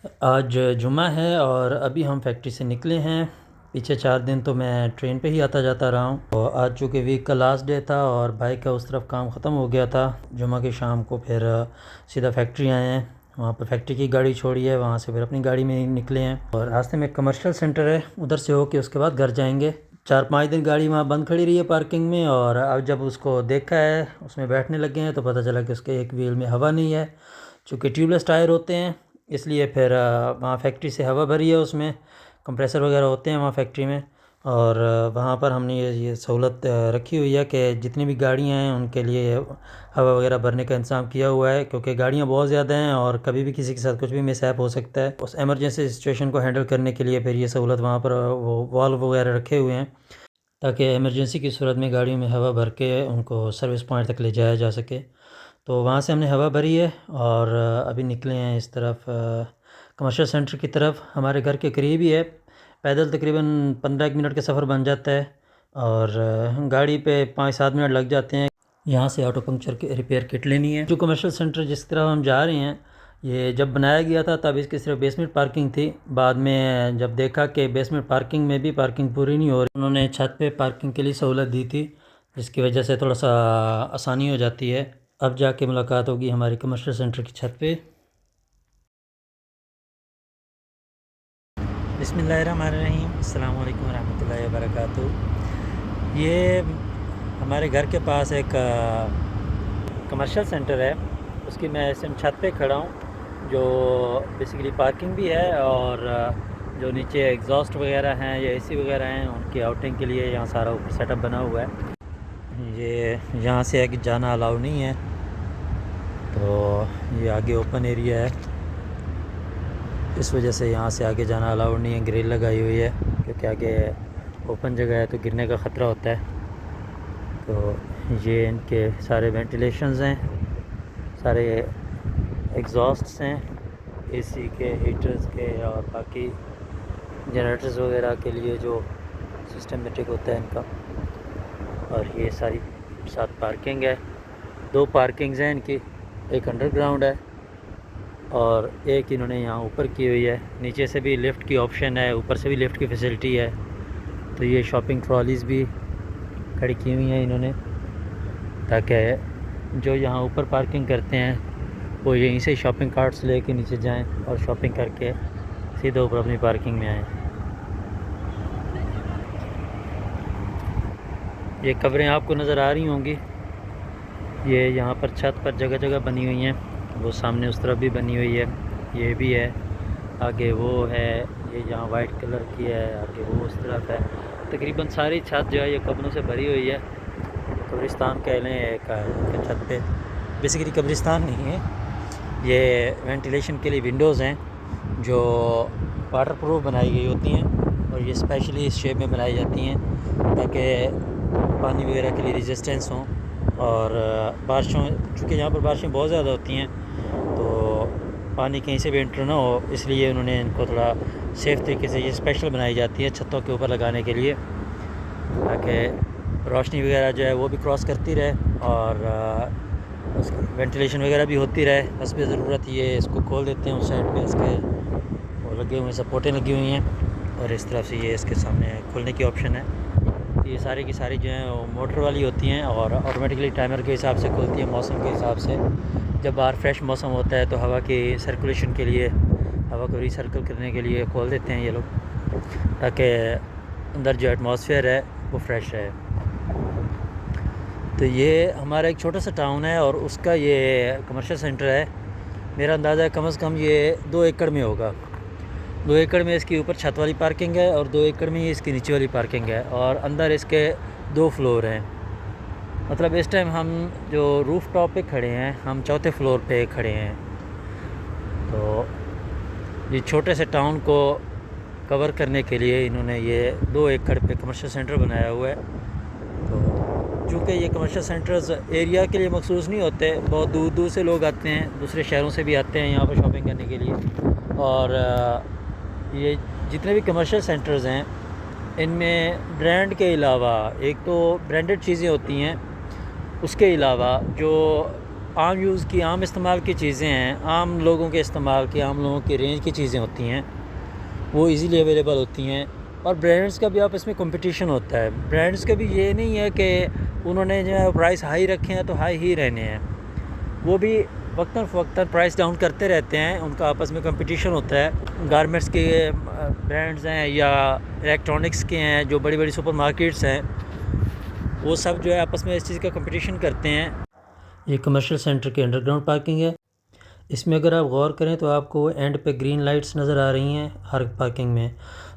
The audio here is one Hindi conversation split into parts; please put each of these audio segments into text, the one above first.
आज जुम्मा है और अभी हम फैक्ट्री से निकले हैं। पीछे 4 दिन तो मैं ट्रेन पे ही आता जाता रहा हूँ और आज चूँकि वीक का लास्ट डे था और बाइक का उस तरफ काम ख़त्म हो गया था, जुम्मा की शाम को फिर सीधा फैक्ट्री आए हैं। वहाँ पर फैक्ट्री की गाड़ी छोड़ी है, वहाँ से फिर अपनी गाड़ी में ही निकले हैं और रास्ते में एक कमर्शियल सेंटर है, उधर से होके उसके बाद घर जाएंगे। 4-5 दिन गाड़ी वहाँ बंद खड़ी रही है पार्किंग में और अब जब उसको देखा है, उसमें बैठने लगे हैं तो पता चला कि उसके एक व्हील में हवा नहीं है। चूँकि ट्यूबलेस टायर होते हैं इसलिए फिर वहाँ फैक्ट्री से हवा भरी है, उसमें कंप्रेसर वगैरह होते हैं वहाँ फैक्ट्री में। और वहाँ पर हमने ये सहूलत रखी हुई है कि जितनी भी गाड़ियाँ हैं उनके लिए हवा वगैरह भरने का इंतज़ाम किया हुआ है, क्योंकि गाड़ियाँ बहुत ज़्यादा हैं और कभी भी किसी के साथ कुछ भी मिसहैप हो सकता है। उस एमरजेंसी सिचुएशन को हैंडल करने के लिए फिर ये सहूलत वहाँ पर वो वाल्व वगैरह रखे हुए हैं, ताकि इमरजेंसी की सूरत में गाड़ियों में हवा भर के उनको सर्विस पॉइंट तक ले जाया जा सके। तो वहाँ से हमने हवा भरी है और अभी निकले हैं इस तरफ कमर्शियल सेंटर की तरफ। हमारे घर के करीब ही है, पैदल तकरीबन 15 मिनट का सफ़र बन जाता है और गाड़ी पे 5-7 मिनट लग जाते हैं। यहाँ से ऑटो पंक्चर की रिपेयर किट लेनी है। जो कमर्शियल सेंटर जिस तरफ हम जा रहे हैं, ये जब बनाया गया था तब इसकी सिर्फ बेसमेंट पार्किंग थी। बाद में जब देखा कि बेसमेंट पार्किंग में भी पार्किंग पूरी नहीं हो रही, उन्होंने छत पे पार्किंग के लिए सहूलत दी थी, जिसकी वजह से थोड़ा सा आसानी हो जाती है। अब जाके मुलाकात होगी हमारी कमर्शियल सेंटर की छत पे। बिस्मिल्लाहिर्रहमानिर्रहीम, अस्सलाम वालेकुम रहमतुल्लाहि व बरकातुहू। ये हमारे घर के पास एक कमर्शियल सेंटर है, उसकी मैं इस टाइम छत पे खड़ा हूँ, जो बेसिकली पार्किंग भी है और जो नीचे एग्जॉस्ट वगैरह हैं या एसी वगैरह हैं उनकी आउटिंग के लिए यहाँ सारा ऊपर सेटअप बना हुआ है। ये यहाँ से आगे जाना अलाउ नहीं है, तो ये आगे ओपन एरिया है, इस वजह से यहाँ से आगे जाना अलाउड नहीं है। ग्रिल लगाई हुई है क्योंकि आगे ओपन जगह है तो गिरने का ख़तरा होता है। तो ये इनके सारे वेंटिलेशंस हैं, सारे एग्जॉस्ट्स हैं, एसी के, हीटर्स के और बाकी जनरेटर्स वगैरह के लिए जो सिस्टमेटिक होता है इनका। और ये सारी साथ पार्किंग है, 2 पार्किंग्स हैं इनकी, एक अंडरग्राउंड है और एक इन्होंने यहाँ ऊपर की हुई है। नीचे से भी लिफ्ट की ऑप्शन है, ऊपर से भी लिफ्ट की फैसिलिटी है। तो ये शॉपिंग ट्रॉलीज़ भी खड़ी की हुई हैं इन्होंने, ताकि जो यहाँ ऊपर पार्किंग करते हैं वो यहीं से शॉपिंग कार्ट्स लेके नीचे जाएं और शॉपिंग करके सीधे ऊपर अपनी पार्किंग में आएँ। ये कब्रें आपको नज़र आ रही होंगी, ये यहाँ पर छत पर जगह जगह बनी हुई हैं। वो सामने उस तरफ भी बनी हुई है, ये भी है, आगे वो है, ये यहाँ वाइट कलर की है, आगे वो उस तरफ है। तकरीबन सारी छत जो है ये कब्रों से भरी हुई है। कब्रिस्तान कह लें एक छत पे, बेसिकली कब्रिस्तान नहीं है, ये वेंटिलेशन के लिए विंडोज़ हैं जो वाटर प्रूफ बनाई गई होती हैं और ये स्पेशली इस शेप में बनाई जाती हैं ताकि पानी वगैरह के लिए रेजिस्टेंस हों। और बारिशों, चूँकि यहाँ पर बारिशें बहुत ज़्यादा होती हैं तो पानी कहीं से भी एंटर ना हो, इसलिए उन्होंने इनको थोड़ा सेफ़ तरीके से ये स्पेशल बनाई जाती है छतों के ऊपर लगाने के लिए, ताकि रोशनी वगैरह जो है वो भी क्रॉस करती रहे और उसकी वेंटिलेशन वगैरह भी होती रहे। हस्ब ज़रूरत ये इसको खोल देते हैं, उस साइड पे इसके वो लगे हुए सपोर्टें लगी हुई हैं और इस तरफ से ये इसके सामने खोलने की ऑप्शन है। ये सारी की सारी जो हैं वो मोटर वाली होती हैं और ऑटोमेटिकली टाइमर के हिसाब से खुलती है, मौसम के हिसाब से। जब बाहर फ्रेश मौसम होता है तो हवा की सर्कुलेशन के लिए, हवा को रिसर्कल करने के लिए खोल देते हैं ये लोग, ताकि अंदर जो एटमॉस्फेयर है वो फ्रेश है। तो ये हमारा एक छोटा सा टाउन है और उसका ये कमर्शियल सेंटर है। मेरा अंदाज़ा है कम से कम ये 2 एकड़ में होगा। 2 एकड़ में इसकी ऊपर छत वाली पार्किंग है और 2 एकड़ में ही इसकी नीचे वाली पार्किंग है और अंदर इसके 2 फ्लोर हैं। मतलब इस टाइम हम जो रूफ टॉप पे खड़े हैं, हम चौथे फ्लोर पे खड़े हैं। तो ये छोटे से टाउन को कवर करने के लिए इन्होंने ये 2 एकड़ पे कमर्शियल सेंटर बनाया हुआ है। तो चूँकि ये कमर्शियल सेंटर्स एरिया के लिए मखसूस नहीं होते, बहुत दूर दूर से लोग आते हैं, दूसरे शहरों से भी आते हैं यहाँ पर शॉपिंग करने के लिए। और ये जितने भी कमर्शियल सेंटर्स हैं इनमें ब्रांड के अलावा, एक तो ब्रांडेड चीज़ें होती हैं, उसके अलावा जो आम यूज़ की, आम इस्तेमाल की चीज़ें हैं, आम लोगों के इस्तेमाल की, आम लोगों की रेंज की चीज़ें होती हैं, वो इजीली अवेलेबल होती हैं। और ब्रांड्स का भी आपस में कंपटीशन होता है। ब्रांड्स का भी ये नहीं है कि उन्होंने जो है प्राइस हाई रखे हैं तो हाई ही रहने हैं, वो भी वक्तन फ़वक्तन प्राइस डाउन करते रहते हैं। उनका आपस में कंपटीशन होता है। गारमेंट्स के ब्रांड्स हैं या इलेक्ट्रॉनिक्स के हैं, जो बड़ी बड़ी सुपर मार्केट्स हैं, वो सब जो है आपस में इस चीज़ का कंपटीशन करते हैं। ये कमर्शियल सेंटर की अंडरग्राउंड पार्किंग है। इसमें अगर आप गौर करें तो आपको एंड पे ग्रीन लाइट्स नज़र आ रही हैं हर पार्किंग में।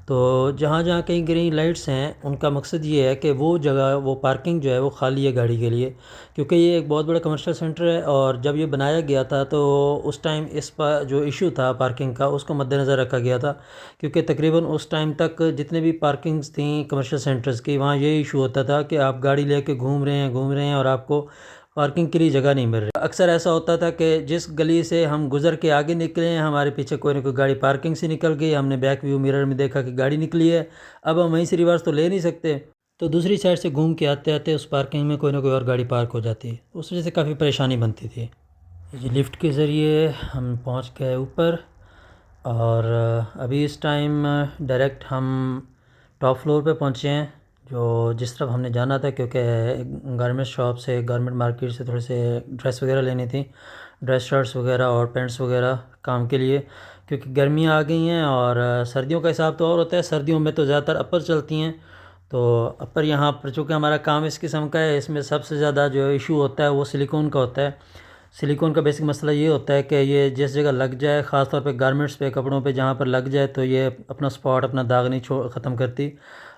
तो जहाँ जहाँ कहीं ग्रीन लाइट्स हैं, उनका मकसद ये है कि वो जगह, वो पार्किंग जो है वो खाली है गाड़ी के लिए, क्योंकि ये एक बहुत बड़ा कमर्शियल सेंटर है। और जब ये बनाया गया था तो उस टाइम इस पर जो इशू था पार्किंग का, उसको मद्देनज़र रखा गया था, क्योंकि तकरीबन उस टाइम तक जितने भी पार्किंग्स थी कमर्शियल सेंटर्स की, वहाँ ये इशू होता था कि आप गाड़ी लेके घूम रहे हैं और आपको पार्किंग के लिए जगह नहीं मिल रही। अक्सर ऐसा होता था कि जिस गली से हम गुज़र के आगे निकले हैं, हमारे पीछे कोई ना कोई गाड़ी पार्किंग से निकल गई, हमने बैक व्यू मिरर में देखा कि गाड़ी निकली है, अब हम वहीं से रिवर्स तो ले नहीं सकते, तो दूसरी साइड से घूम के आते आते उस पार्किंग में कोई ना कोई और गाड़ी पार्क हो जाती है। उस वजह से काफ़ी परेशानी बनती थी। ये लिफ्ट के ज़रिए हम पहुंच गए ऊपर, और अभी इस टाइम डायरेक्ट हम टॉप फ्लोर पे पहुंचे हैं, जो जिस तरफ हमने जाना था, क्योंकि गारमेंट शॉप से, गारमेंट मार्केट से थोड़े से ड्रेस वगैरह लेनी थी, ड्रेस शर्ट्स वगैरह और पैंट्स वगैरह काम के लिए, क्योंकि गर्मियाँ आ गई हैं। और सर्दियों का हिसाब तो और होता है, सर्दियों में तो ज़्यादातर अपर चलती हैं। तो अपर यहाँ पर चूँकि हमारा काम इस किस्म का है, इसमें सबसे ज़्यादा जो इशू होता है वो सिलिकॉन का होता है। सिलिकॉन का बेसिक मसला ये होता है कि ये जिस जगह लग जाए, ख़ास तौर पे गारमेंट्स पे, कपड़ों पे जहाँ पर लग जाए, तो ये अपना स्पॉट, अपना दाग नहीं ख़त्म करती।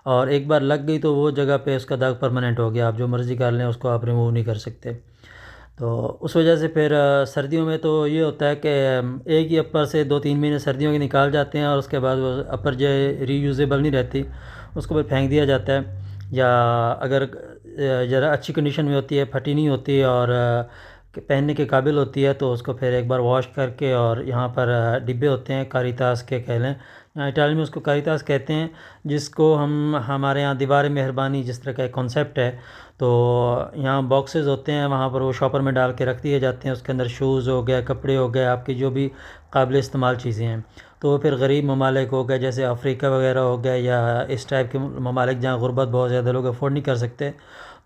और एक बार लग गई तो वो जगह पे उसका दाग परमानेंट हो गया, आप जो मर्ज़ी कर लें उसको आप रिमूव नहीं कर सकते। तो उस वजह से फिर सर्दियों में तो ये होता है कि एक ही अपर से 2-3 महीने सर्दियों के निकाल जाते हैं, और उसके बाद वो अपर जो है रीयूज़ेबल नहीं रहती, उसको फिर फेंक दिया जाता है। या अगर ज़रा अच्छी कंडीशन में होती है, फटी नहीं होती और पहनने के काबिल होती है, तो उसको फिर एक बार वॉश करके, और यहाँ पर डिब्बे होते हैं कारितास के, कह लें, यहाँ इटाली में उसको कारितास कहते हैं, जिसको हम, हमारे यहाँ दीवार मेहरबानी जिस तरह का एक कॉन्सेप्ट है, तो यहाँ बॉक्सेस होते हैं, वहाँ पर वो शॉपर में डाल के रख दिए जाते हैं। उसके अंदर शूज़ हो गए, कपड़े हो गए, आपकी जो भी काबिल इस्तेमाल चीज़ें हैं। तो वो फिर गरीब ममालिक हो गए, जैसे अफ्रीका वगैरह हो गए, या इस टाइप के ममालिक जहाँ गुर्बत बहुत ज़्यादा लोग अफोर्ड नहीं कर सकते,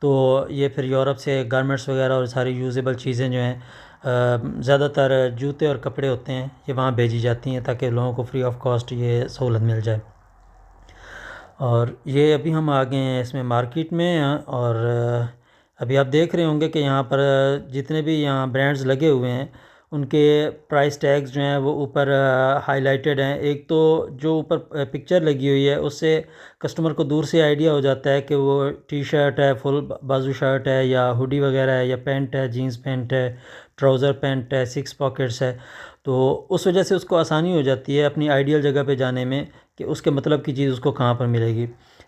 तो ये फिर यूरोप से गारमेंट्स वगैरह और सारी यूजेबल चीज़ें जो हैं, ज़्यादातर जूते और कपड़े होते हैं, ये वहाँ भेजी जाती हैं, ताकि लोगों को फ्री ऑफ कॉस्ट ये सहूलत मिल जाए। और ये अभी हम आ गए हैं इसमें मार्केट में। और अभी आप देख रहे होंगे कि यहाँ पर जितने भी यहाँ ब्रांड्स लगे हुए हैं, उनके प्राइस टैग्स जो हैं वो ऊपर हाईलाइटेड हैं। एक तो जो ऊपर पिक्चर लगी हुई है, उससे कस्टमर को दूर से आइडिया हो जाता है कि वो टी शर्ट है, फुल बाजू शर्ट है, या हुडी वगैरह है, या पैंट है, जीन्स पैंट है, ट्राउज़र पैंट है, 6 पॉकेट्स है। तो उस वजह से उसको आसानी हो जाती है अपनी आइडियल जगह पे जाने में, कि उसके मतलब की चीज़ उसको कहाँ पर मिलेगी।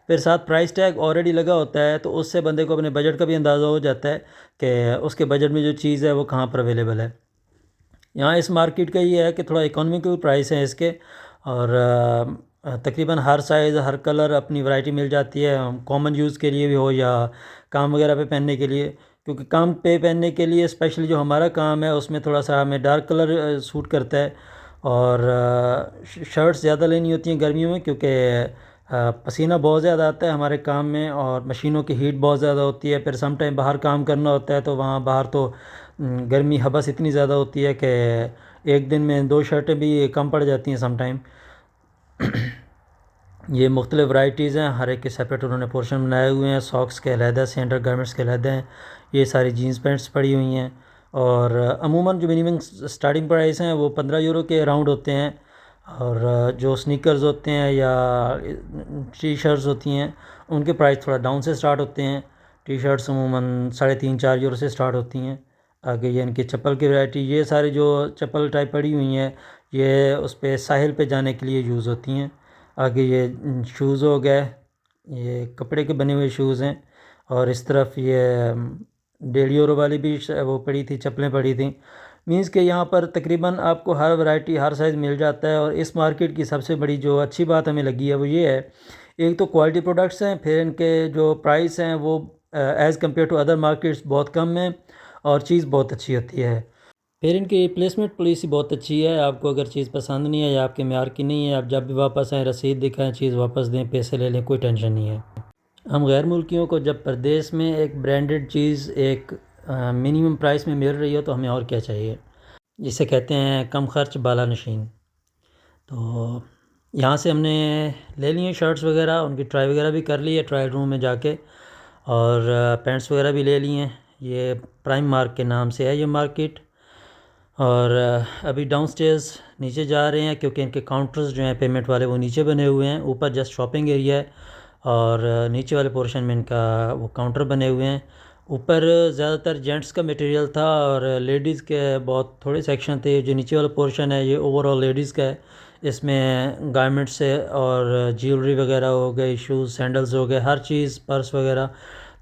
फिर साथ प्राइस टैग ऑलरेडी लगा होता है, तो उससे बंदे को अपने बजट का भी अंदाज़ा हो जाता है कि उसके बजट में जो चीज़ है वो कहाँ पर अवेलेबल है। यहाँ इस मार्केट का ये है कि थोड़ा इकोनॉमिकल प्राइस है इसके, और तकरीबन हर साइज़, हर कलर, अपनी वैरायटी मिल जाती है, कॉमन यूज़ के लिए भी हो या काम वगैरह पे पहनने के लिए। क्योंकि काम पे पहनने के लिए स्पेशली जो हमारा काम है, उसमें थोड़ा सा हमें डार्क कलर सूट करता है। और शर्ट्स ज़्यादा लेनी होती हैं गर्मियों में, क्योंकि पसीना बहुत ज़्यादा आता है हमारे काम में, और मशीनों की हीट बहुत ज़्यादा होती है। फिर सम टाइम बाहर काम करना होता है, तो वहाँ बाहर तो गर्मी हबस इतनी ज़्यादा होती है कि एक दिन में 2 शर्टें भी कम पड़ जाती हैं सम टाइम। ये मुख्तलिफ़ वैराइटीज़ हैं, हर एक के सेपरेट उन्होंने पोर्शन बनाए हुए हैं। सॉक्स के अलहदा से, अंडर गारमेंट्स के अलहदा हैं, ये सारी जीन्स पैंट्स पड़ी हुई हैं। और अमूमन जो मिनिमम स्टार्टिंग प्राइस हैं वो 15 यूरो के अराउंड होते हैं। और जो स्नीकर्स होते हैं या टी शर्ट्स होती हैं, उनके प्राइस थोड़ा डाउन से स्टार्ट होते हैं। टी शर्ट्स अमूमन 3.5-4 यूरो से स्टार्ट होती हैं। आगे ये इनकी चप्पल की वैरायटी, ये सारी जो चप्पल टाइप पड़ी हुई हैं, ये उस पर साहिल पे जाने के लिए यूज़ होती हैं। आगे ये शूज़ हो गए, ये कपड़े के बने हुए शूज़ हैं। और इस तरफ ये 1.5 यूरो वाली भी वो पड़ी थी, चप्पलें पड़ी थी। मींस के यहाँ पर तकरीबन आपको हर वैरायटी, हर साइज़ मिल जाता है। और इस मार्केट की सबसे बड़ी जो अच्छी बात हमें लगी है वो ये है, एक तो क्वालिटी प्रोडक्ट्स हैं, फिर इनके जो प्राइस हैं वो as compare to other markets बहुत कम हैं। और चीज़ बहुत अच्छी होती है। फिर इनकी प्लेसमेंट पॉलिसी बहुत अच्छी है। आपको अगर चीज़ पसंद नहीं है या आपके म्यार की नहीं है, आप जब भी वापस आएँ रसीद दिखाएँ, चीज़ वापस दें, पैसे ले लें, कोई टेंशन नहीं है। हम गैर मुल्कियों को जब परदेश में एक ब्रांडेड चीज़ एक मिनिमम प्राइस में मिल रही हो तो हमें और क्या चाहिए। जिसे कहते हैं कम खर्च बाला नशीन। तो यहाँ से हमने ले लिए शर्ट्स वगैरह, उनकी ट्राई वगैरह भी कर ली है ट्रायल रूम में जाके, और पैंट्स वगैरह भी ले लिए हैं। ये प्राइम मार्क के नाम से है ये मार्केट। और अभी डाउनस्टेयर्स नीचे जा रहे हैं क्योंकि इनके काउंटर्स जो हैं पेमेंट वाले वो नीचे बने हुए हैं। ऊपर जस्ट शॉपिंग एरिया है और नीचे वाले पोर्शन में इनका वो काउंटर बने हुए हैं। ऊपर ज़्यादातर जेंट्स का मटेरियल था और लेडीज़ के बहुत थोड़े सेक्शन थे। जो नीचे वाला पोर्शन है ये ओवरऑल लेडीज़ का है। इसमें गारमेंट्स है और ज्वेलरी वगैरह हो गई, शूज़ सैंडल्स हो गए, हर चीज़, पर्स वगैरह।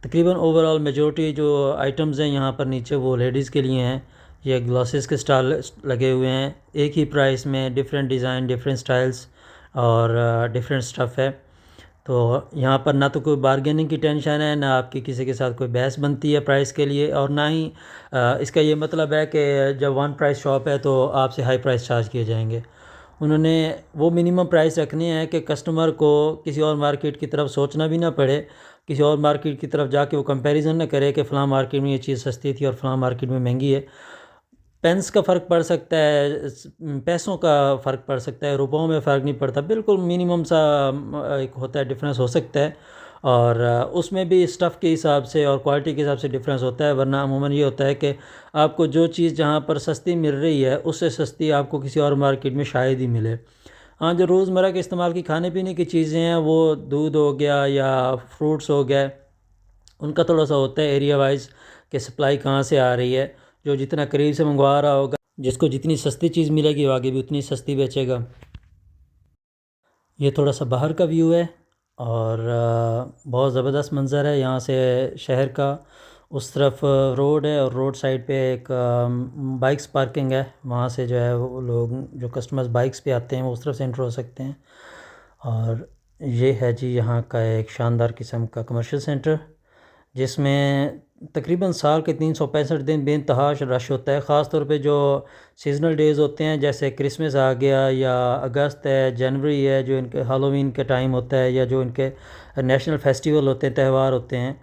तकरीबन ओवरऑल मेजॉरिटी जो आइटम्स हैं यहाँ पर नीचे वो लेडीज़ के लिए हैं। ये ग्लासेस के स्टॉल लगे हुए हैं, एक ही प्राइस में डिफरेंट डिज़ाइन, डिफरेंट स्टाइल्स और डिफरेंट स्टफ़ है। तो यहाँ पर ना तो कोई बार्गेनिंग की टेंशन है, ना आपकी किसी के साथ कोई बहस बनती है प्राइस के लिए, और ना ही इसका ये मतलब है कि जब वन प्राइस शॉप है तो आपसे हाई प्राइस चार्ज किए जाएंगे। उन्होंने वो मिनिमम प्राइस रखने हैं कि कस्टमर को किसी और मार्केट की तरफ सोचना भी ना पड़े, किसी और मार्केट की तरफ जाके वो कंपैरिजन ना करे कि फ़लाँ मार्केट में ये चीज़ सस्ती थी और फ़लाँ मार्केट में महंगी है। पेंस का फ़र्क पड़ सकता है, पैसों का फ़र्क पड़ सकता है, रुपयों में फ़र्क नहीं पड़ता, बिल्कुल मिनिमम सा एक होता है, डिफरेंस हो सकता है। और उसमें भी स्टफ़ के हिसाब से और क्वालिटी के हिसाब से डिफरेंस होता है। वरना अमूमन ये होता है कि आपको जो चीज़ जहाँ पर सस्ती मिल रही है उससे सस्ती आपको किसी और मार्केट में शायद ही मिले। हाँ, जो रोज़मर्रा के इस्तेमाल की खाने पीने की चीज़ें हैं, वो दूध हो गया या फ्रूट्स हो गए, उनका थोड़ा सा होता है एरिया वाइज कि सप्लाई कहाँ से आ रही है। जो जितना करीब से मंगवा रहा होगा, जिसको जितनी सस्ती चीज़ मिलेगी वो आगे भी उतनी सस्ती बेचेगा। ये थोड़ा सा बाहर का व्यू है और बहुत ज़बरदस्त मंज़र है यहाँ से शहर का। उस तरफ रोड है और रोड साइड पे एक बाइक्स पार्किंग है। वहाँ से जो है वो लोग जो कस्टमर्स बाइक्स पे आते हैं वो उस तरफ से एंटर हो सकते हैं। और ये है जी यहाँ का एक शानदार किस्म का कमर्शियल सेंटर, जिसमें तकरीबन साल के 365 दिन बेइंतहा रश होता है। ख़ास तौर पे जो सीज़नल डेज़ होते हैं, जैसे क्रिसमस आ गया या अगस्त है, जनवरी है, जो इनके हैलोवीन का टाइम होता है, या जो इनके नेशनल फेस्टिवल होते हैं, त्यौहार होते हैं,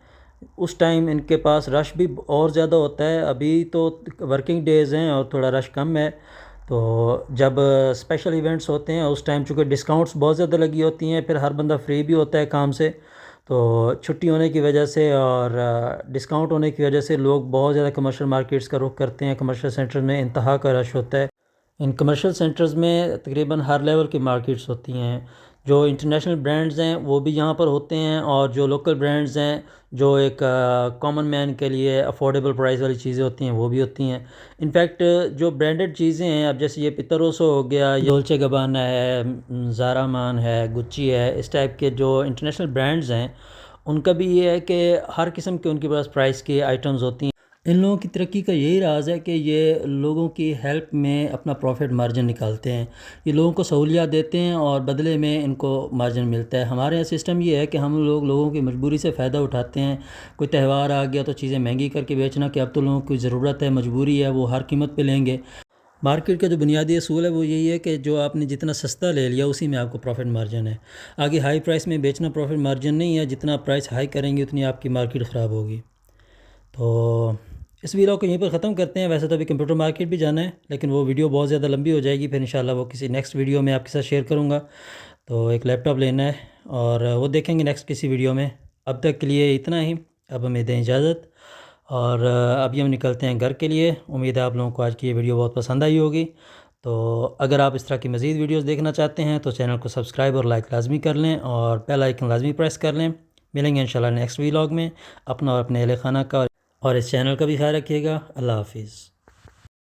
उस टाइम इनके पास रश भी और ज़्यादा होता है। अभी तो वर्किंग डेज़ हैं और थोड़ा रश कम है। तो जब स्पेशल इवेंट्स होते हैं उस टाइम चूँकि डिस्काउंट्स बहुत ज़्यादा लगी होती हैं, फिर हर बंदा फ्री भी होता है काम से, तो छुट्टी होने की वजह से और डिस्काउंट होने की वजह से लोग बहुत ज़्यादा कमर्शियल मार्केट्स का रुख करते हैं। कमर्शियल सेंटर में इंतहा का रश होता है। इन कमर्शियल सेंटर्स में तकरीबन हर लेवल की मार्केट्स होती हैं। जो इंटरनेशनल ब्रांड्स हैं वो भी यहाँ पर होते हैं, और जो लोकल ब्रांड्स हैं जो एक कॉमन मैन के लिए अफोर्डेबल प्राइस वाली चीज़ें होती हैं वो भी होती हैं। इनफैक्ट जो ब्रांडेड चीज़ें हैं, अब जैसे ये पितरोसो हो गया, ये डोल्चे गबाना है, ज़ारा मान है, गुच्ची है, इस टाइप के जो इंटरनेशनल ब्रांड्स हैं उनका भी ये है कि हर किस्म के उनके पास प्राइस की आइटम्स होती हैं। इन लोगों की तरक्की का यही राज है कि ये लोगों की हेल्प में अपना प्रॉफिट मार्जिन निकालते हैं। ये लोगों को सहूलियत देते हैं और बदले में इनको मार्जिन मिलता है। हमारे यहाँ सिस्टम ये है कि हम लोगों की मजबूरी से फ़ायदा उठाते हैं। कोई त्यौहार आ गया तो चीज़ें महंगी करके बेचना, कि अब तो लोगों की ज़रूरत है, मजबूरी है, वो हर कीमत पे लेंगे। मार्केट का जो बुनियादी असूल है वो यही है कि जो आपने जितना सस्ता ले लिया उसी में आपको प्रॉफिट मार्जिन है। आगे हाई प्राइस में बेचना प्रॉफिट मार्जिन नहीं है। जितना प्राइस हाई करेंगे उतनी आपकी मार्केट ख़राब होगी। तो इस वीडियो को यहीं पर ख़त्म करते हैं। वैसे तो अभी कंप्यूटर मार्केट भी जाना है, लेकिन वो वीडियो बहुत ज़्यादा लंबी हो जाएगी, फिर इंशाल्लाह वो किसी नेक्स्ट वीडियो में आपके साथ शेयर करूँगा। तो एक लैपटॉप लेना है और वो देखेंगे नेक्स्ट किसी वीडियो में। अब तक के लिए इतना ही, अब हमें दें इजाज़त, और अभी हम निकलते हैं घर के लिए। उम्मीद है आप लोगों को आज की ये वीडियो बहुत पसंद आई होगी। तो अगर आप इस तरह की मज़ीद वीडियोस देखना चाहते हैं तो चैनल को सब्सक्राइब और लाइक लाजमी कर लें और बेल आइकन लाजमी प्रेस कर लें। मिलेंगे इंशाल्लाह नेक्स्ट व्लॉग में। अपना और अपने अहल खाना का और इस चैनल का भी ख्याल रखिएगा। अल्लाह हाफिज़।